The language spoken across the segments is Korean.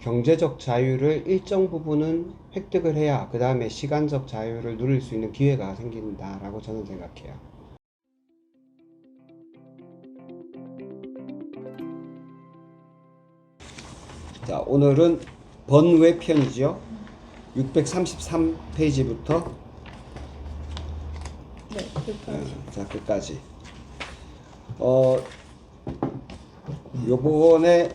경제적 자유를 일정 부분은 획득을 해야 그 다음에 시간적 자유를 누릴 수 있는 기회가 생긴다라고 저는 생각해요. 자, 오늘은 번외 편이죠. 633페이지부터 네, 끝까지. 자, 끝까지. 요번에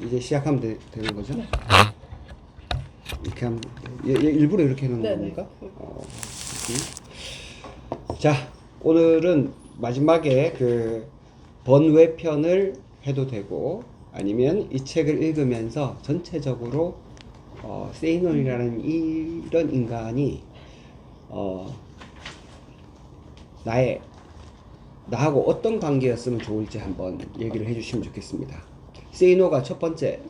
이제 시작하면 되는 거죠? 네. 이렇게 하면 일부러 이렇게 해놓는 네, 겁니까? 네. 자, 오늘은 마지막에 그 번외편을 해도 되고 아니면 이 책을 읽으면서 전체적으로 세이논이라는 이런 인간이 나하고 어떤 관계였으면 좋을지 한번 얘기를 해주시면 좋겠습니다. 세이노가 첫 번째,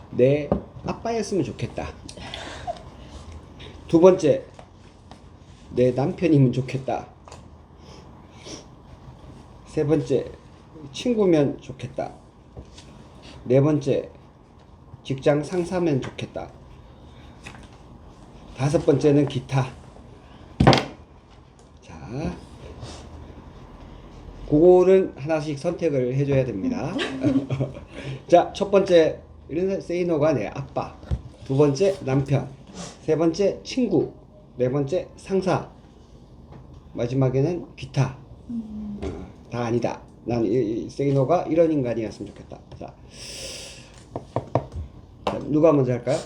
내 아빠였으면 좋겠다. 두 번째, 내 남편이면 좋겠다. 세 번째, 친구면 좋겠다. 네 번째, 직장 상사면 좋겠다. 다섯 번째는 기타. 자, 그거는 하나씩 선택을 해줘야 됩니다. 자, 첫 번째, 세이노가 내 아빠. 두 번째, 남편. 세 번째, 친구. 네 번째, 상사. 마지막에는 기타. 다 아니다. 난 세이노가 이런 인간이었으면 좋겠다. 자, 누가 먼저 할까요?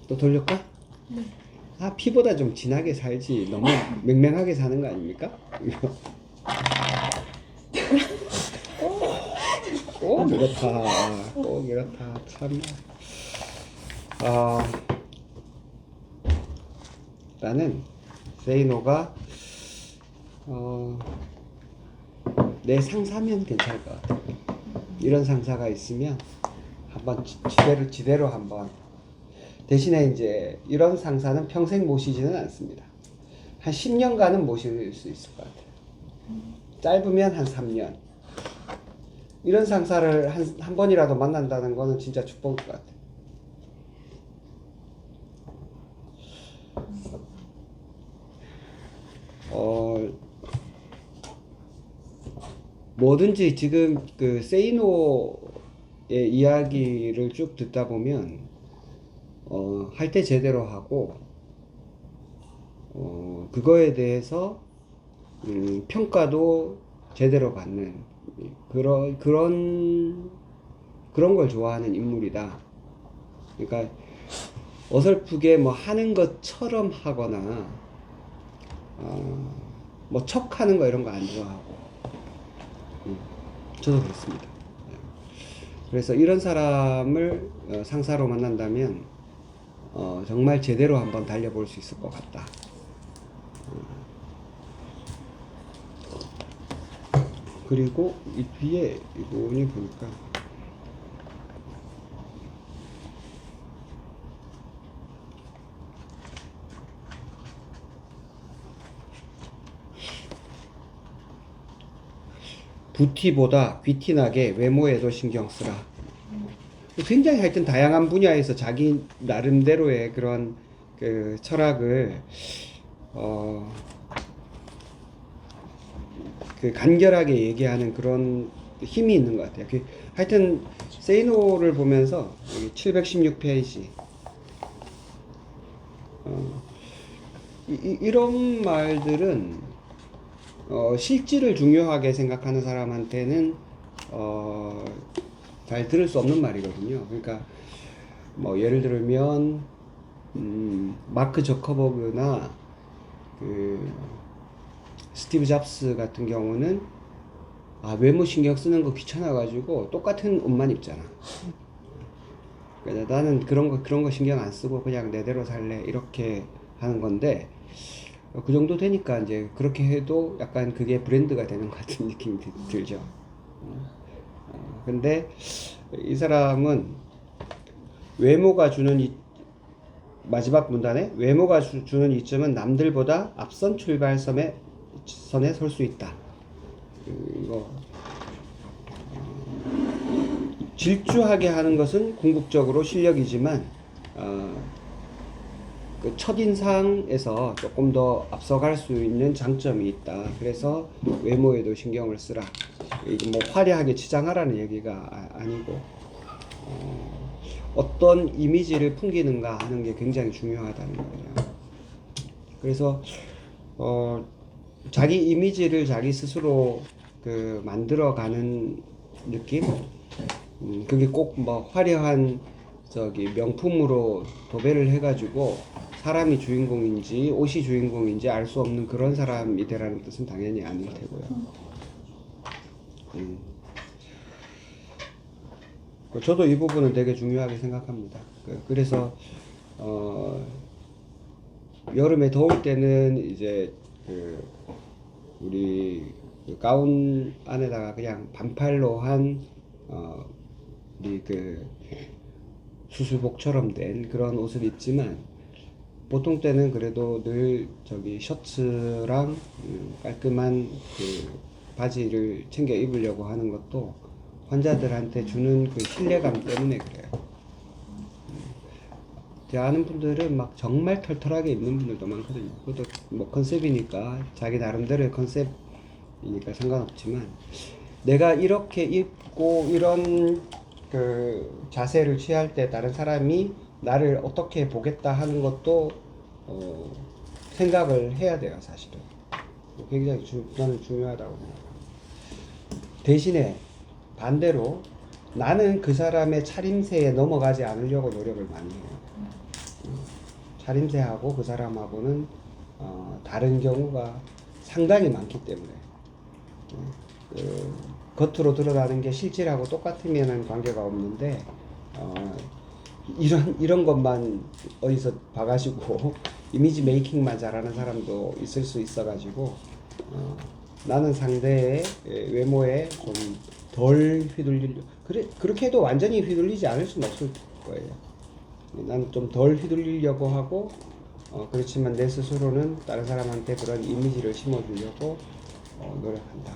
또 돌릴까? 네. 아, 피보다 좀 진하게 살지. 너무 맹맹하게 사는 거 아닙니까? 꼭 이렇다. 꼭 이렇다. 참. 나는 세이노가 내 상사면 괜찮을 것 같아. 이런 상사가 있으면 한번 지대로 한번. 대신에 이제 이런 상사는 평생 모시지는 않습니다. 한 10년간은 모실 수 있을 것 같아요. 짧으면 한 3년. 이런 상사를 한 번이라도 만난다는 거는 진짜 축복일 것 같아요. 뭐든지 지금 그 세이노의 이야기를 쭉 듣다 보면 할 때 제대로 하고 그거에 대해서 평가도 제대로 받는 그런 걸 좋아하는 인물이다. 그러니까 어설프게 뭐 하는 것처럼 하거나 뭐 척하는 거 이런 거 안 좋아하고 저도 그렇습니다. 그래서 이런 사람을 상사로 만난다면 정말 제대로 한번 달려볼 수 있을 것 같다. 그리고 이 뒤에 이분이 보니까 부티보다 귀티나게 외모에도 신경 쓰라. 굉장히 하여튼 다양한 분야에서 자기 나름대로의 그런 그 철학을 그 간결하게 얘기하는 그런 힘이 있는 것 같아요. 하여튼 세이노를 보면서 여기 716페이지 이런 말들은 실질을 중요하게 생각하는 사람한테는 잘 들을 수 없는 말이거든요. 그러니까 뭐 예를 들면 마크 저커버그나 그 스티브 잡스 같은 경우는 외모 신경 쓰는 거 귀찮아가지고 똑같은 옷만 입잖아. 그러니까 나는 그런 거 신경 안 쓰고 그냥 내대로 살래 이렇게 하는 건데 그 정도 되니까 이제 그렇게 해도 약간 그게 브랜드가 되는 것 같은 느낌이 들죠. 근데 이 사람은 외모가 주는 마지막 문단에 외모가 주는 이점은 남들보다 앞선 출발선에 설 수 있다. 이거 질주하게 하는 것은 궁극적으로 실력이지만 그 첫인상에서 조금 더 앞서갈 수 있는 장점이 있다. 그래서 외모에도 신경을 쓰라. 이게 뭐 화려하게 치장하라는 얘기가 아니고 어떤 이미지를 풍기는가 하는 게 굉장히 중요하다는 거예요. 그래서 자기 이미지를 자기 스스로 그 만들어가는 느낌. 그게 꼭 뭐 화려한 저기 명품으로 도배를 해가지고 사람이 주인공인지 옷이 주인공인지 알 수 없는 그런 사람이 되라는 뜻은 당연히 아닐 테고요. 저도 이 부분은 되게 중요하게 생각합니다. 그래서 여름에 더울 때는 이제 우리 가운 안에다가 그냥 반팔로 한 우리 수술복처럼 된 그런 옷을 입지만 보통 때는 그래도 늘 저기 셔츠랑 깔끔한 바지를 챙겨 입으려고 하는 것도 환자들한테 주는 그 신뢰감 때문에 그래요. 제가 아는 분들은 막 정말 털털하게 입는 분들도 많거든요. 그것도 뭐 컨셉이니까 자기 나름대로의 컨셉이니까 상관없지만 내가 이렇게 입고 이런 그 자세를 취할 때 다른 사람이 나를 어떻게 보겠다 하는 것도 생각을 해야 돼요, 사실은. 굉장히 저는 중요하다고 생각합니다. 대신에 반대로 나는 그 사람의 차림새에 넘어가지 않으려고 노력을 많이 해요. 차림새하고 그 사람하고는 다른 경우가 상당히 많기 때문에 겉으로 드러나는 게 실질하고 똑같으면 관계가 없는데 이런 것만 어디서 봐가지고 이미지 메이킹만 잘하는 사람도 있을 수 있어가지고 나는 상대의 외모에 좀 덜 휘둘리려 그렇게 해도 완전히 휘둘리지 않을 수는 없을 거예요. 나는 좀 덜 휘둘리려고 하고 그렇지만 내 스스로는 다른 사람한테 그런 이미지를 심어주려고 노력한다.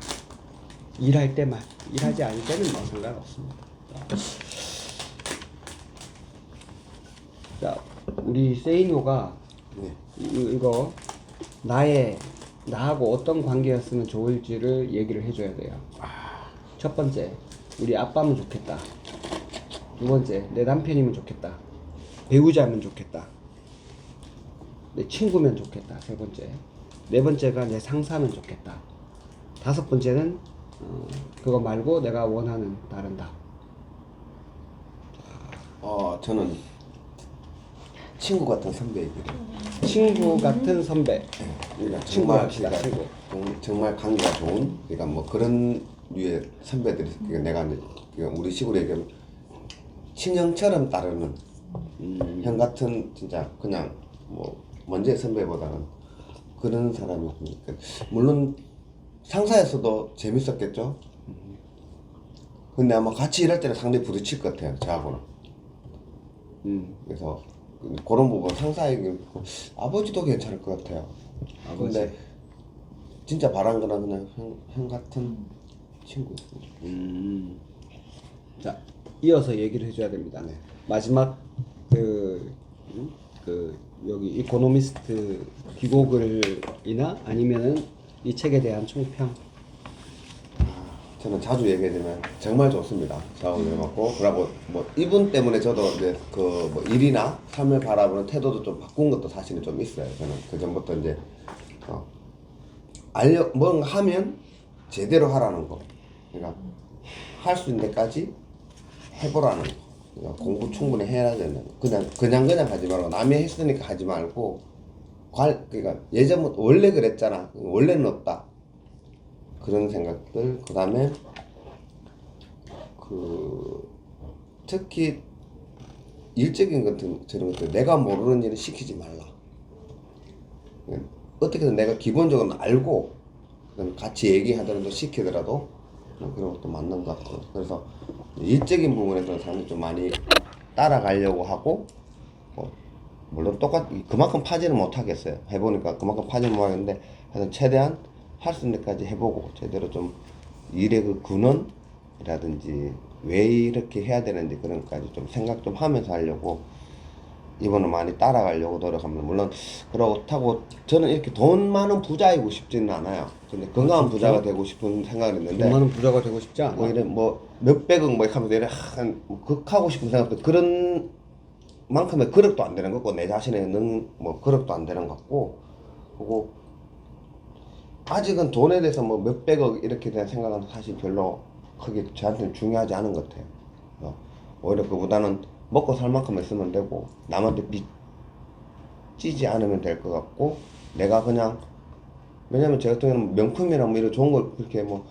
일할 때만, 일하지 않을 때는 뭐 상관없습니다. 자, 우리 세이노가 이거 나하고 어떤 관계였으면 좋을지를 얘기를 해줘야 돼요. 첫 번째, 우리 아빠면 좋겠다. 두 번째, 내 남편이면 좋겠다. 배우자면 좋겠다. 내 친구면 좋겠다. 세 번째, 네 번째가 내 상사면 좋겠다. 다섯 번째는 그거 말고 내가 원하는 다른 답. 저는 친구 같은 선배이거든. 친구 같은 선배. 그러니까 친구 합시다. 친구. 정말 관계가 좋은, 그러니까 뭐 그런 류의 선배들이, 그러니까 내가 이제 우리 식으로 얘기하면 친형처럼 따르는 형 같은, 진짜 그냥 뭐 먼저 선배보다는 그런 사람이고, 그러니까 물론 상사였어도 재밌었겠죠. 근데 아마 같이 일할 때는 상당히 부딪힐 것 같아요, 저하고는. 그래서 그런 부분 상사에게 아버지도 괜찮을 것 같아요. 아버지. 근데 진짜 바란 거는 그냥 형 같은 친구. 자, 이어서 얘기를 해줘야 됩니다. 네. 마지막 여기 이코노미스트 기고글이나 아니면은 이 책에 대한 총평. 저는 자주 얘기하지만 정말 좋습니다. 작업을 해봤고, 그러고 뭐 이분 때문에 저도 이제 뭐 일이나 삶을 바라보는 태도도 좀 바꾼 것도 사실은 좀 있어요. 저는 그 전부터 이제 뭔가 하면 제대로 하라는 거. 그러니까 할 수 있는 데까지 해보라는 거. 그러니까 공부 충분히 해야 되는 거. 그냥 하지 말고, 남이 했으니까 하지 말고, 그러니까 예전부터 원래 그랬잖아. 원래는 없다. 그런 생각들. 그 다음에 특히 일적인 것들, 저런 것들, 내가 모르는 일은 시키지 말라. 어떻게든 내가 기본적으로 알고 같이 얘기하더라도 시키더라도 그런 것도 맞는 것 같고, 그래서 일적인 부분에서는 상당히 좀 많이 따라가려고 하고, 물론 그만큼 파지는 못하겠어요. 해보니까 그만큼 파지는 못하겠는데 하여튼 최대한 할 수 있는 데까지 해보고 제대로 좀 일의 그 근원이라든지 왜 이렇게 해야 되는지 그런 것까지 좀 생각 좀 하면서 하려고 이번은 많이 따라가려고 노력합니다. 물론 그렇다고 저는 이렇게 돈 많은 부자이고 싶지는 않아요. 근데 건강한 부자가 되고 싶은 생각을 했는데 돈 많은 부자가 되고 싶지 않아. 뭐 이래 뭐 몇백억 뭐 이렇게 하면서 이래 한뭐 극하고 싶은 생각도 그런 만큼의 그릇도 안 되는 거고 내 자신의 뭐 그릇도 안 되는 것 같고 그리고 아직은 돈에 대해서 뭐 몇백억 이렇게 대한 생각은 사실 별로 크게 저한테는 중요하지 않은 것 같아요. 오히려 그보다는 먹고 살 만큼만 쓰면 되고 남한테 빚지지 않으면 될 것 같고 내가 그냥 왜냐면 제 같은 경우는 명품이나 뭐 이런 좋은 걸 그렇게 뭐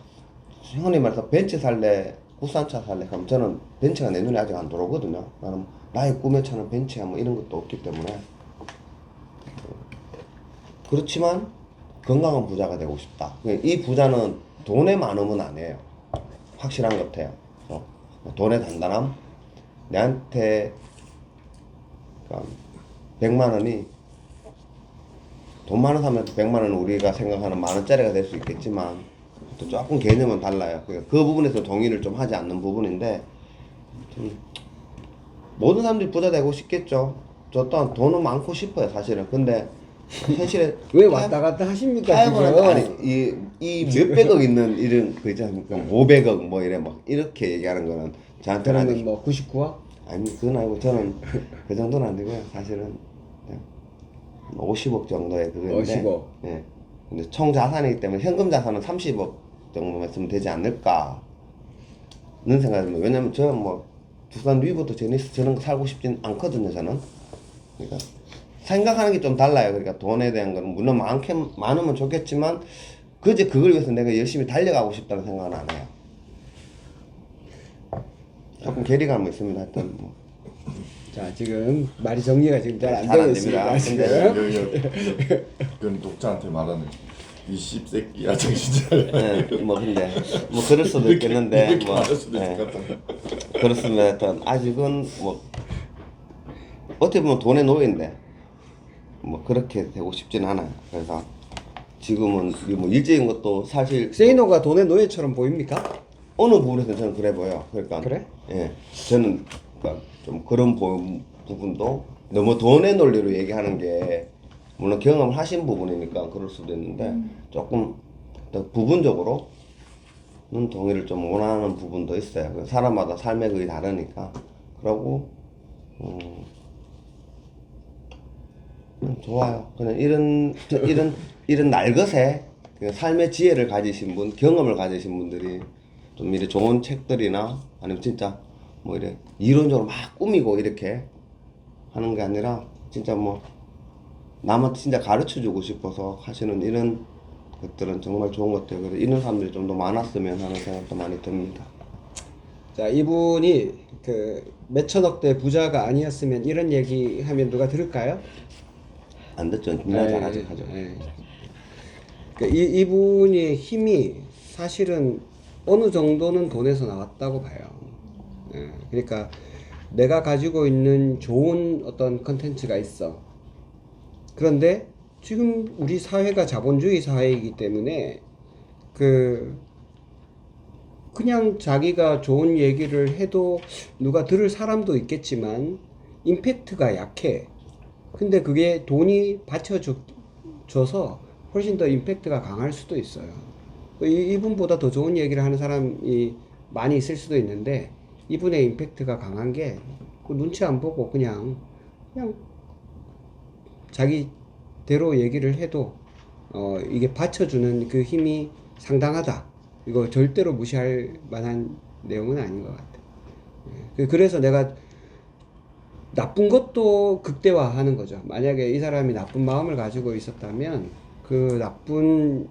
형님 말해서 벤츠 살래 국산차 살래 그럼 저는 벤츠가 내 눈에 아직 안 들어오거든요. 나는 나의 꿈의 차는 벤츠야 뭐 이런 것도 없기 때문에 그렇지만 건강한 부자가 되고 싶다. 이 부자는 돈의 많음은 아니에요. 확실한 것 같아요. 돈의 단단함 내한테 100만 원이 돈 많은 사람한테 100만 원은 우리가 생각하는 만 원짜리가 될 수 있겠지만 또 조금 개념은 달라요. 그 부분에서 동의를 좀 하지 않는 부분인데 모든 사람들이 부자 되고 싶겠죠. 저 또한 돈은 많고 싶어요 사실은. 근데 현실에 왜 왔다 갔다 하십니까 지금? 아니 이 몇백억 있는 이런 그 있지 않습니까? 500억 뭐 이래 막 이렇게 얘기하는 거는 저한테는 그러면 아직 뭐 99억? 아니 그건 아니고 저는 그 정도는 안 되고요. 사실은 그냥 50억 정도의 그거인데 50억. 예. 근데 총 자산이기 때문에 현금 자산은 30억 정도만 쓰면 되지 않을까 는 생각입니다. 왜냐면 저는 뭐 두산 루이부터 제니스 저런 거 살고 싶진 않거든요. 저는 그러니까 생각하는 게 좀 달라요. 그러니까 돈에 대한 거는 물론 많으면 좋겠지만 그제 그걸 위해서 내가 열심히 달려가고 싶다는 생각은 안 해요. 조금 괴리감은 있습니다. 하여튼 뭐. 자 지금 말이 정리가 지금 잘 안 잘안 되고 있습니다. 됩니다. 지금. 그건 독자한테 말하는 이 씹새끼야 정신 차려. 네, 뭐 근데 뭐 그럴 수도 있겠는데 이렇게 뭐 말할 수도 있을 네. 것 같아. 그렇습니다. 하여튼 아직은 뭐 어떻게 보면 돈의 노예인데 뭐 그렇게 되고 싶진 않아요. 그래서 지금은 뭐 일적인 것도 사실 세이노가 돈의 노예처럼 보입니까? 어느 부분에서 저는 그래 보여. 그러니까 그래? 예, 저는 그러니까 좀 그런 부분도 너무 돈의 논리로 얘기하는 게 물론 경험을 하신 부분이니까 그럴 수도 있는데 조금 더 부분적으로는 동의를 좀 원하는 부분도 있어요. 사람마다 삶의 그게 다르니까 그러고 좋아요. 그냥 이런 날것에 그 삶의 지혜를 가지신 분, 경험을 가지신 분들이 좀 이래 좋은 책들이나 아니면 진짜 뭐 이래 이론적으로 막 꾸미고 이렇게 하는 게 아니라 진짜 뭐 남한테 진짜 가르쳐 주고 싶어서 하시는 이런 것들은 정말 좋은 것 같아요. 그래서 이런 사람들이 좀 더 많았으면 하는 생각도 많이 듭니다. 자 이분이 그 몇천억대 부자가 아니었으면 이런 얘기하면 누가 들을까요? 안 듣죠? 누나 잘하죠. 하죠. 그러니까 이분의 힘이 사실은 어느 정도는 돈에서 나왔다고 봐요. 그러니까 내가 가지고 있는 좋은 어떤 컨텐츠가 있어. 그런데 지금 우리 사회가 자본주의 사회이기 때문에 그냥 자기가 좋은 얘기를 해도 누가 들을 사람도 있겠지만 임팩트가 약해. 근데 그게 돈이 받쳐줘서 훨씬 더 임팩트가 강할 수도 있어요. 이분보다 더 좋은 얘기를 하는 사람이 많이 있을 수도 있는데 이분의 임팩트가 강한 게 그 눈치 안 보고 그냥 자기대로 얘기를 해도 이게 받쳐주는 그 힘이 상당하다. 이거 절대로 무시할 만한 내용은 아닌 것 같아. 그래서 내가 나쁜 것도 극대화하는 거죠. 만약에 이 사람이 나쁜 마음을 가지고 있었다면 그 나쁜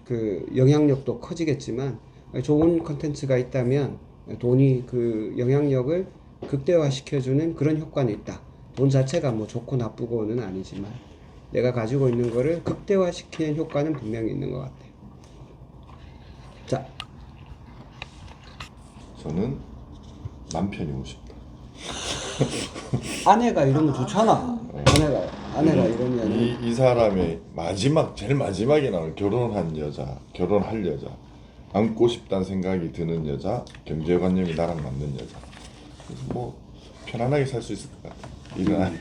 그 영향력도 커지겠지만 좋은 컨텐츠가 있다면 돈이 그 영향력을 극대화시켜주는 그런 효과는 있다. 돈 자체가 뭐 좋고 나쁘고는 아니지만 내가 가지고 있는 거를 극대화시키는 효과는 분명히 있는 것 같아요. 자, 저는 남편이고 싶다. 아내가 이러면 좋잖아. 아내가 이러면 이 사람의 제일 마지막에 나오는 결혼할 여자, 안고 싶다는 생각이 드는 여자, 경제관념이 나랑 맞는 여자. 그래서 뭐 편안하게 살 수 있을 것 같아. 이런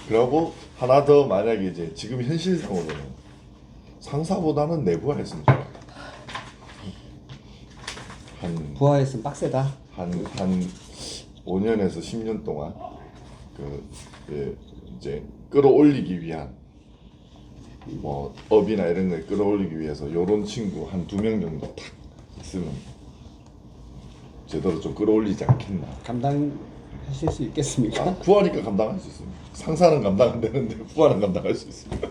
그리고 하나 더 만약에 이제 지금 현실상으로는 상사보다는 내부가 했으면 좋겠다. 부하였으면 빡세다. 한 5년에서 10년 동안 이제 끌어올리기 위한 뭐 업이나 이런 걸 끌어올리기 위해서 요런 친구 한 2명 정도 탁 있으면 제대로 좀 끌어올리지 않겠나. 감당하실 수 있겠습니까? 부하니까 감당할 수 있습니다. 상사는 감당 안 되는데 부하는 감당할 수 있습니다.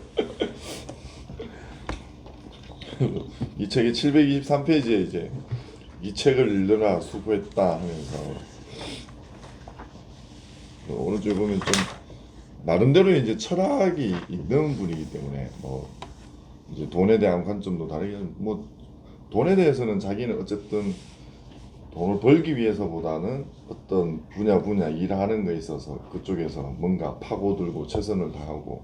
이 책의 723페이지에 이제 이 책을 읽느라 수고했다 하면서 오른쪽에 보면 좀 나름대로 이제 철학이 있는 분이기 때문에 뭐 이제 돈에 대한 관점도 다르게 뭐 돈에 대해서는 자기는 어쨌든 돈을 벌기 위해서보다는 어떤 분야 일하는 거에 있어서 그쪽에서 뭔가 파고들고 최선을 다하고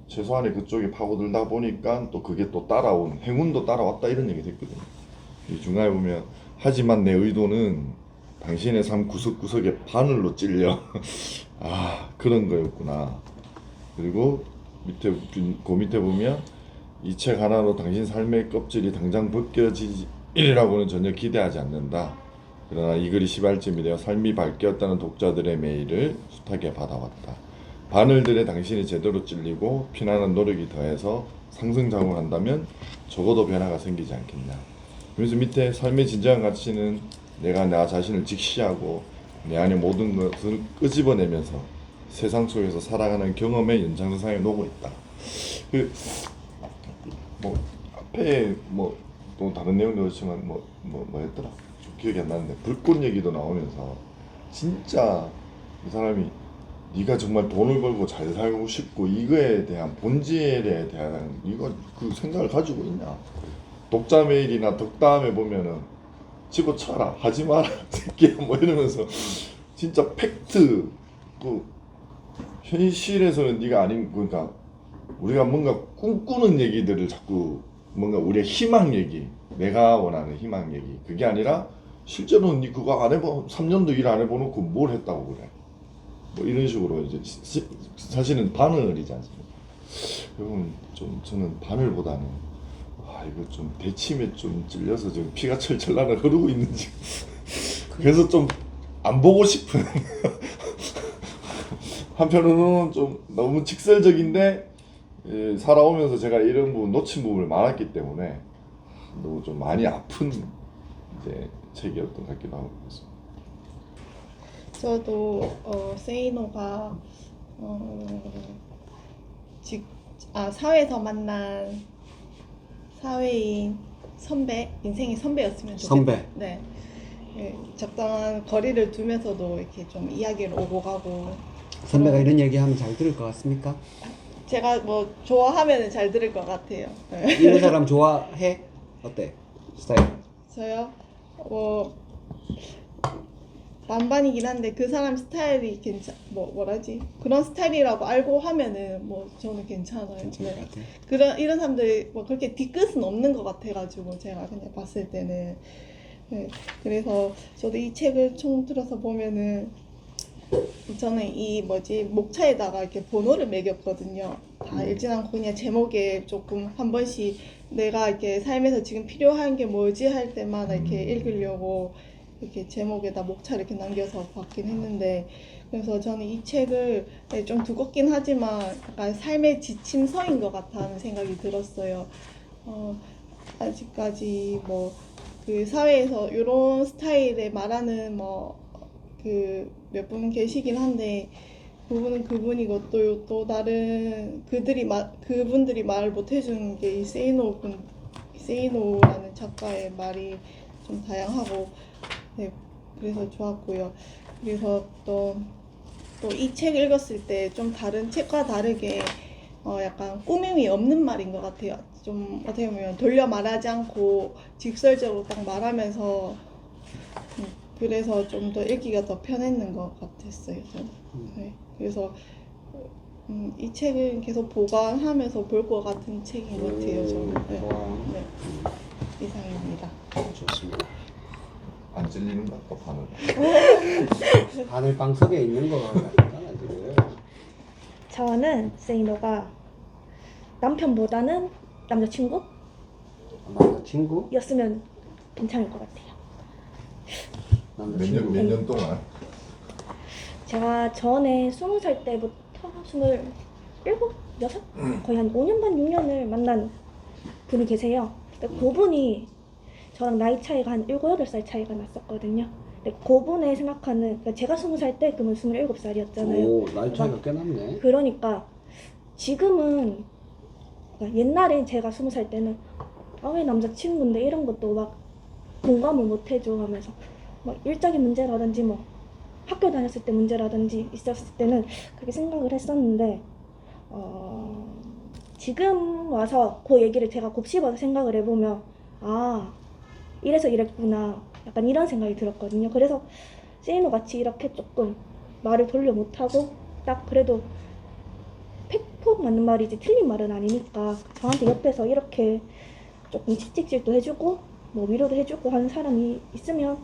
최소한의 그쪽에 파고들다 보니까 또 그게 또 따라온 행운도 따라왔다 이런 얘기 됐거든요. 이 중간에 보면 하지만 내 의도는 당신의 삶 구석구석에 바늘로 찔려 아 그런 거였구나. 그리고 그 밑에 보면 이 책 하나로 당신 삶의 껍질이 당장 벗겨지리라고는 전혀 기대하지 않는다. 그러나 이 글이 시발점이 되어 삶이 바뀌었다는 독자들의 메일을 숱하게 받아왔다. 바늘들에 당신이 제대로 찔리고 피나는 노력이 더해서 상승작용한다면 적어도 변화가 생기지 않겠냐. 그래서 밑에 삶의 진정한 가치는 내가 나 자신을 직시하고 내 안의 모든 것을 끄집어내면서 세상 속에서 살아가는 경험의 연장선상에 놓고 있다. 뭐 앞에 뭐 또 다른 내용도 그렇지만 뭐였더라 기억이 안 나는데 불꽃 얘기도 나오면서 진짜 이 사람이 네가 정말 돈을 벌고 잘 살고 싶고 이거에 대한 본질에 대한 이거 그 생각을 가지고 있냐. 독자 메일이나 덕담에 보면은 집어쳐라 하지 마라 새끼야 뭐 이러면서 진짜 팩트 그 현실에서는 네가 아닌 그러니까 우리가 뭔가 꿈꾸는 얘기들을 자꾸 뭔가 우리의 희망 얘기 내가 원하는 희망 얘기 그게 아니라 실제로는 네 그거 안 해보 3년도 일 안 해보놓고 뭘 했다고 그래 뭐 이런 식으로 이제 사실은 바늘이지 않습니까? 여러분 좀 저는 바늘보다는 이거 좀 대침에 좀 찔려서 지금 피가 철철 나나 흐르고 있는지 그래서 좀 안 보고 싶은 한편으로는 좀 너무 직설적인데 살아오면서 제가 이런 부분 놓친 부분을 많았기 때문에 너무 좀 많이 아픈 이제 책이었던 것 같기도 하고 그렇습니다. 저도 세이노가 사회에서 만난 사회인 선배, 인생의 선배였으면 좋겠다. 선배. 네. 적당한 거리를 두면서도 이렇게 좀 이야기를 오고 가고. 선배가 이런 얘기하면 잘 들을 것 같습니까? 제가 뭐 좋아하면 잘 들을 것 같아요. 네. 이런 사람 좋아해? 어때? 스타일? 저요? 반반이긴 한데 그 사람 스타일이 뭐라지? 그런 스타일이라고 알고 하면은 뭐 저는 괜찮아요. 괜찮을 것 같아. 이런 사람들이 뭐 그렇게 뒤끝은 없는 것 같아가지고 제가 그냥 봤을 때는 그래서 저도 이 책을 총틀어서 보면은 저는 이 목차에다가 이렇게 번호를 매겼거든요. 다 읽진 않고 그냥 제목에 조금 한 번씩 내가 이렇게 삶에서 지금 필요한 게 뭐지 할 때마다 이렇게 읽으려고 이렇게 제목에다 목차를 이렇게 남겨서 봤긴 했는데 그래서 저는 이 책을 좀 두껍긴 하지만 약간 삶의 지침서인 것 같다는 생각이 들었어요. 아직까지 그 사회에서 이런 스타일의 말하는 몇 분 계시긴 한데 그분은 그분이고 또 다른 그분들이 말을 못 해주는 게 이 세이노라는 작가의 말이 좀 다양하고 그래서 좋았고요. 그래서 또 이 책 읽었을 때 좀 다른 책과 다르게 약간 꾸밈이 없는 말인 것 같아요. 좀 어떻게 보면 돌려 말하지 않고 직설적으로 딱 말하면서 그래서 좀 더 읽기가 더 편했는 것 같았어요. 저는. 그래서 이 책은 계속 보관하면서 볼 것 같은 책인 것 같아요. 저는. 네. 와, 네. 이상입니다. 좋습니다. 안 찔리는 것 같고 바늘. 바늘방 속에 있는 거 같잖아 지금. 저는 세이노가 남편보다는 남자친구였으면 남자친구? 괜찮을 것 같아요. 남자친구. 몇 년 동안 제가 전에 20살 때부터 27, 6? 거의 한 5년 반, 6년을 만난 분이 계세요. 근데 그분이 저랑 나이 차이가 한 7, 8살 차이가 났었거든요. 근데 그분의 생각하는, 그러니까 제가 20살 때 그분 27살이었잖아요. 오, 나이 차이가 꽤 났네. 그러니까 지금은, 그러니까 옛날에 제가 20살 때는 아, 왜 남자친구인데 이런 것도 막 공감을 못 해줘 하면서 막 일적인 문제라든지 뭐 학교 다녔을 때 문제라든지 있었을 때는 그렇게 생각을 했었는데 지금 와서 그 얘기를 제가 곱씹어서 생각을 해보면 아, 이래서 이랬구나 약간 이런 생각이 들었거든요. 그래서 세이노 같이 이렇게 조금 말을 돌려 못하고 딱 그래도 팩폭 맞는 말이지 틀린 말은 아니니까 저한테 옆에서 이렇게 조금 칙칙질도 해주고 뭐 위로도 해주고 하는 사람이 있으면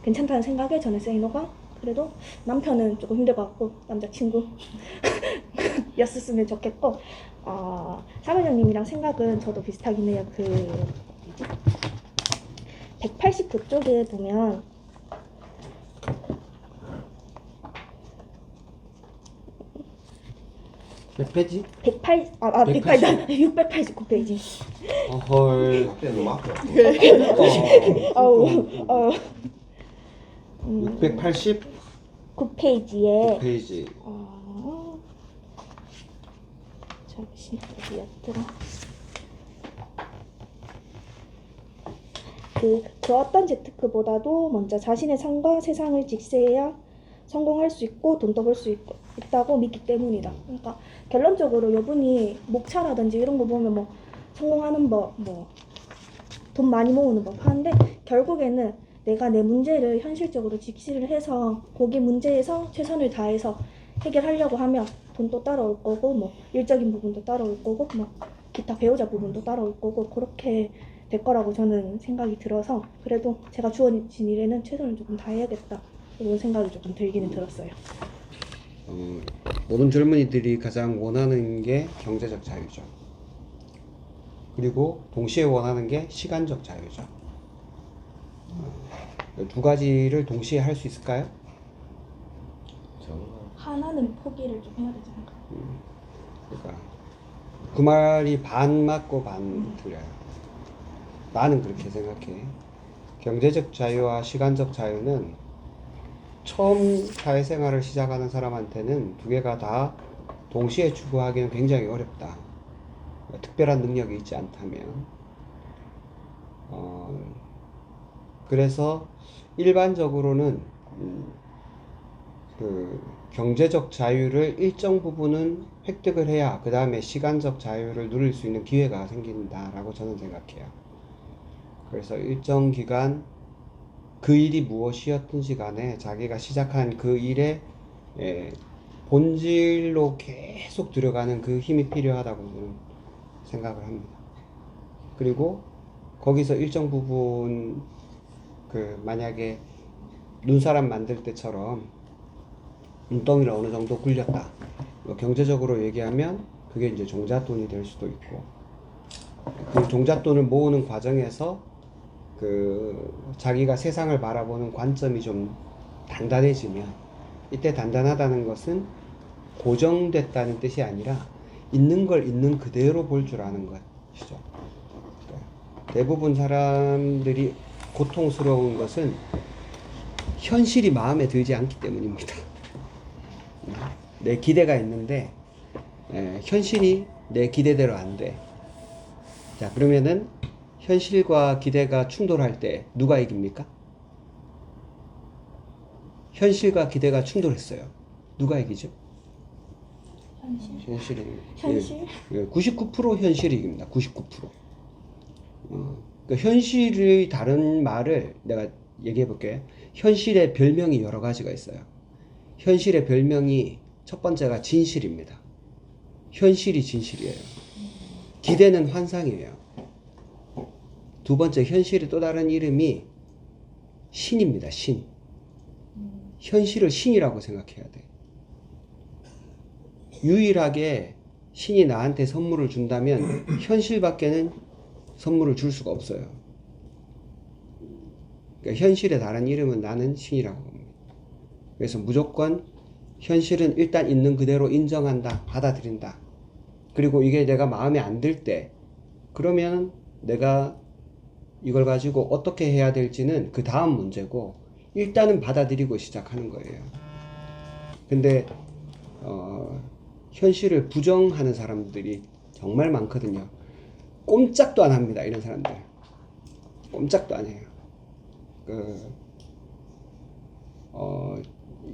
괜찮다는 생각에 저는 세이노가 그래도 남편은 조금 힘들 것 같고 남자친구 였었으면 좋겠고 사회자님이랑 생각은 저도 비슷하긴 해요. 그 뭐지? 189쪽에 보면 몇 페이지? 689페이지. 헐. 그때는 막 아우 680 9페이지에 페이지. 잠시 어디였더라? 그 어떤 재테크보다도 먼저 자신의 삶과 세상을 직시해야 성공할 수 있고 돈도 벌 수 있다고 믿기 때문이다. 그러니까 결론적으로 이분이 목차라든지 이런 거 보면 뭐 성공하는 법, 뭐 돈 많이 모으는 법 하는데 결국에는 내가 내 문제를 현실적으로 직시를 해서 거기 문제에서 최선을 다해서 해결하려고 하면 돈도 따라올 거고 뭐 일적인 부분도 따라올 거고 뭐 기타 배우자 부분도 따라올 거고 그렇게 될 거라고 저는 생각이 들어서 그래도 제가 주어진 일에는 최선을 조금 다해야겠다 이런 생각이 조금 들기는 들었어요. 모든 젊은이들이 가장 원하는 게 경제적 자유죠. 그리고 동시에 원하는 게 시간적 자유죠. 두 가지를 동시에 할 수 있을까요? 하나는 포기를 좀 해야 되지 않을까? 그러니까 그 말이 반 맞고 반 틀려요. 나는 그렇게 생각해. 경제적 자유와 시간적 자유는 처음 사회생활을 시작하는 사람한테는 두 개가 다 동시에 추구하기는 굉장히 어렵다. 특별한 능력이 있지 않다면. 그래서 일반적으로는 그 경제적 자유를 일정 부분은 획득을 해야 그 다음에 시간적 자유를 누릴 수 있는 기회가 생긴다라고 저는 생각해요. 그래서 일정 기간 그 일이 무엇이었든지 간에 자기가 시작한 그 일에 본질로 계속 들어가는 그 힘이 필요하다고 저는 생각을 합니다. 그리고 거기서 일정 부분 만약에 눈사람 만들 때처럼 눈덩이를 어느 정도 굴렸다. 경제적으로 얘기하면 그게 이제 종잣돈이 될 수도 있고 그 종잣돈을 모으는 과정에서 자기가 세상을 바라보는 관점이 좀 단단해지면 이때 단단하다는 것은 고정됐다는 뜻이 아니라 있는 걸 있는 그대로 볼 줄 아는 것이죠. 대부분 사람들이 고통스러운 것은 현실이 마음에 들지 않기 때문입니다. 내 기대가 있는데 현실이 내 기대대로 안 돼. 자, 그러면은 현실과 기대가 충돌할 때 누가 이깁니까? 현실과 기대가 충돌했어요. 누가 이기죠? 현실이. 현실? 99% 현실이 이깁니다. 99%. 그러니까 현실의 다른 말을 내가 얘기해 볼게요. 현실의 별명이 여러 가지가 있어요. 현실의 별명이 첫 번째가 진실입니다. 현실이 진실이에요. 기대는 환상이에요. 두 번째, 현실의 또 다른 이름이 신입니다. 신. 현실을 신이라고 생각해야 돼. 유일하게 신이 나한테 선물을 준다면 현실밖에는 선물을 줄 수가 없어요. 그러니까 현실의 다른 이름은 나는 신이라고 봅니다. 그래서 무조건 현실은 일단 있는 그대로 인정한다, 받아들인다. 그리고 이게 내가 마음에 안 들 때, 그러면 내가 이걸 가지고 어떻게 해야 될지는 그 다음 문제고, 일단은 받아들이고 시작하는 거예요. 근데 현실을 부정하는 사람들이 정말 많거든요. 꼼짝도 안 합니다. 이런 사람들 꼼짝도 안 해요.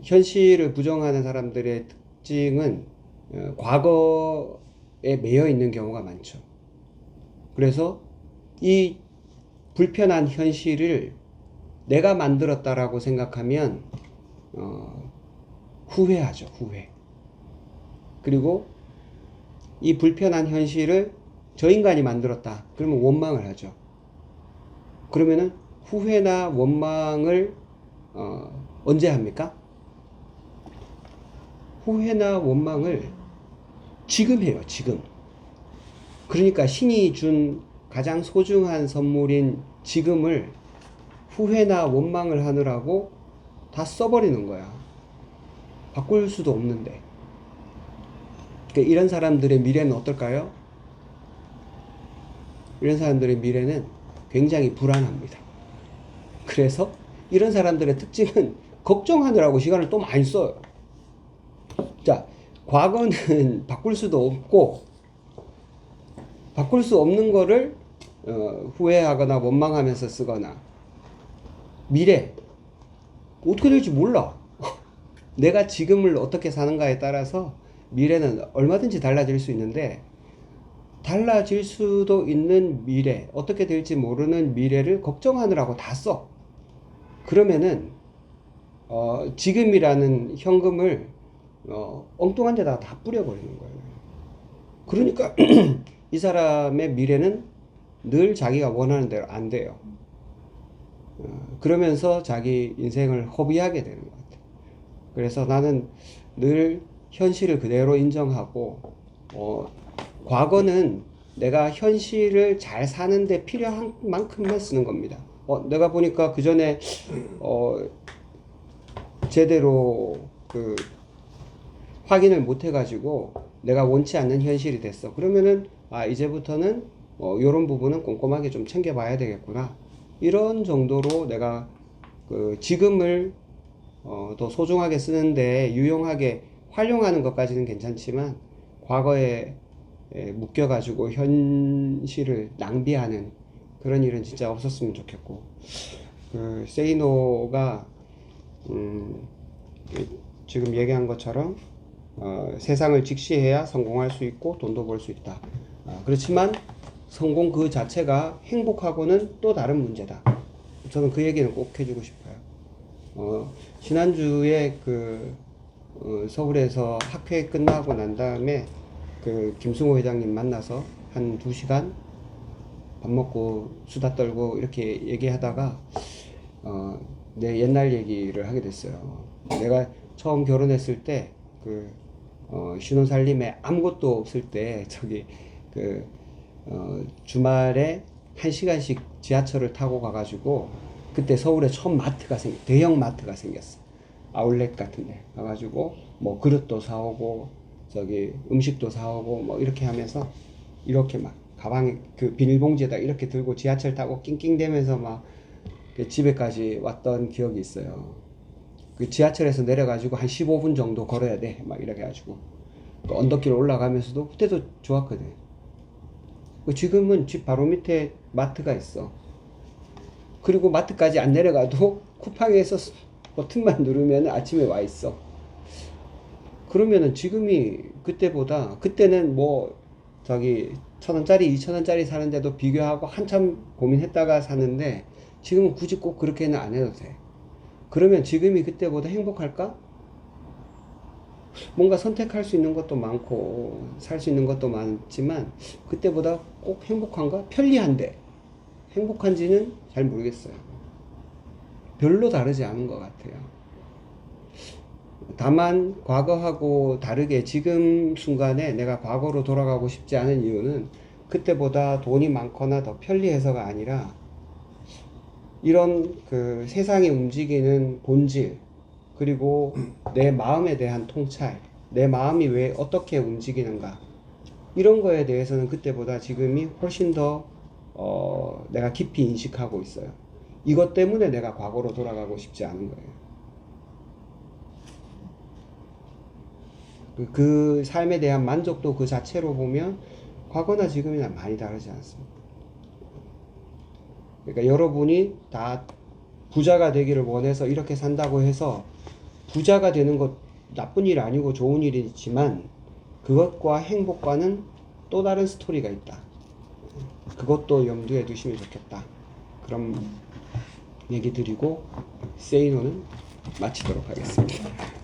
현실을 부정하는 사람들의 특징은 과거에 매여 있는 경우가 많죠. 그래서 이 불편한 현실을 내가 만들었다라고 생각하면 후회하죠. 후회. 그리고 이 불편한 현실을 저 인간이 만들었다. 그러면 원망을 하죠. 그러면은 후회나 원망을 언제 합니까? 후회나 원망을 지금 해요. 지금. 그러니까 신이 준 가장 소중한 선물인 지금을 후회나 원망을 하느라고 다 써버리는 거야. 바꿀 수도 없는데. 그러니까 이런 사람들의 미래는 어떨까요? 이런 사람들의 미래는 굉장히 불안합니다. 그래서 이런 사람들의 특징은 걱정하느라고 시간을 또 많이 써요. 자, 과거는 바꿀 수도 없고, 바꿀 수 없는 거를 후회하거나 원망하면서 쓰거나, 미래 어떻게 될지 몰라. 내가 지금을 어떻게 사는가에 따라서 미래는 얼마든지 달라질 수 있는데, 달라질 수도 있는 미래, 어떻게 될지 모르는 미래를 걱정하느라고 다 써. 그러면은 지금이라는 현금을 엉뚱한 데다가 다 뿌려버리는 거예요. 그러니까 이 사람의 미래는 늘 자기가 원하는 대로 안 돼요. 그러면서 자기 인생을 허비하게 되는 것 같아요. 그래서 나는 늘 현실을 그대로 인정하고, 과거는 내가 현실을 잘 사는데 필요한 만큼만 쓰는 겁니다. 내가 보니까 그 전에 제대로 확인을 못 해가지고 내가 원치 않는 현실이 됐어. 그러면은 이제부터는 이런 부분은 꼼꼼하게 좀 챙겨봐야 되겠구나. 이런 정도로 내가 지금을 더 소중하게 쓰는데 유용하게 활용하는 것까지는 괜찮지만, 과거에 묶여가지고 현실을 낭비하는 그런 일은 진짜 없었으면 좋겠고, 세이노가 지금 얘기한 것처럼 세상을 직시해야 성공할 수 있고 돈도 벌 수 있다. 그렇지만 성공 그 자체가 행복하고는 또 다른 문제다. 저는 그 얘기는 꼭 해주고 싶어요. 지난주에 서울에서 학회 끝나고 난 다음에 김승호 회장님 만나서 한 2시간 밥 먹고 수다 떨고 이렇게 얘기하다가 내 옛날 얘기를 하게 됐어요. 내가 처음 결혼했을 때 신혼살림에 아무것도 없을 때 주말에 1시간씩 지하철을 타고 가가지고, 그때 서울에 처음 대형 마트가 생겼어. 아울렛 같은데 가가지고 뭐 그릇도 사오고 음식도 사오고 뭐 이렇게 하면서, 이렇게 막 가방에 비닐봉지에다 이렇게 들고 지하철 타고 낑낑대면서 막 집에까지 왔던 기억이 있어요. 지하철에서 내려가지고 한 15분 정도 걸어야 돼. 막 이렇게 해가지고 언덕길 올라가면서도 그때도 좋았거든. 지금은 집 바로 밑에 마트가 있어. 그리고 마트까지 안 내려가도 쿠팡에서 버튼만 누르면 아침에 와 있어. 그러면은 지금이 그때보다, 그때는 1,000원짜리 2,000원짜리 사는데도 비교하고 한참 고민했다가 사는데, 지금은 굳이 꼭 그렇게는 안 해도 돼. 그러면 지금이 그때보다 행복할까? 뭔가 선택할 수 있는 것도 많고 살 수 있는 것도 많지만 그때보다 꼭 행복한가? 편리한데 행복한지는 잘 모르겠어요. 별로 다르지 않은 것 같아요. 다만 과거하고 다르게 지금 순간에 내가 과거로 돌아가고 싶지 않은 이유는 그때보다 돈이 많거나 더 편리해서가 아니라 이런 그 세상이 움직이는 본질, 그리고 내 마음에 대한 통찰, 내 마음이 왜 어떻게 움직이는가, 이런 거에 대해서는 그때보다 지금이 훨씬 더 내가 깊이 인식하고 있어요. 이것 때문에 내가 과거로 돌아가고 싶지 않은 거예요. 그 삶에 대한 만족도 그 자체로 보면 과거나 지금이나 많이 다르지 않습니다. 그러니까 여러분이 다 부자가 되기를 원해서 이렇게 산다고 해서 부자가 되는 것 나쁜 일 아니고 좋은 일이지만 그것과 행복과는 또 다른 스토리가 있다. 그것도 염두에 두시면 좋겠다. 그럼 얘기 드리고 세이노는 마치도록 하겠습니다.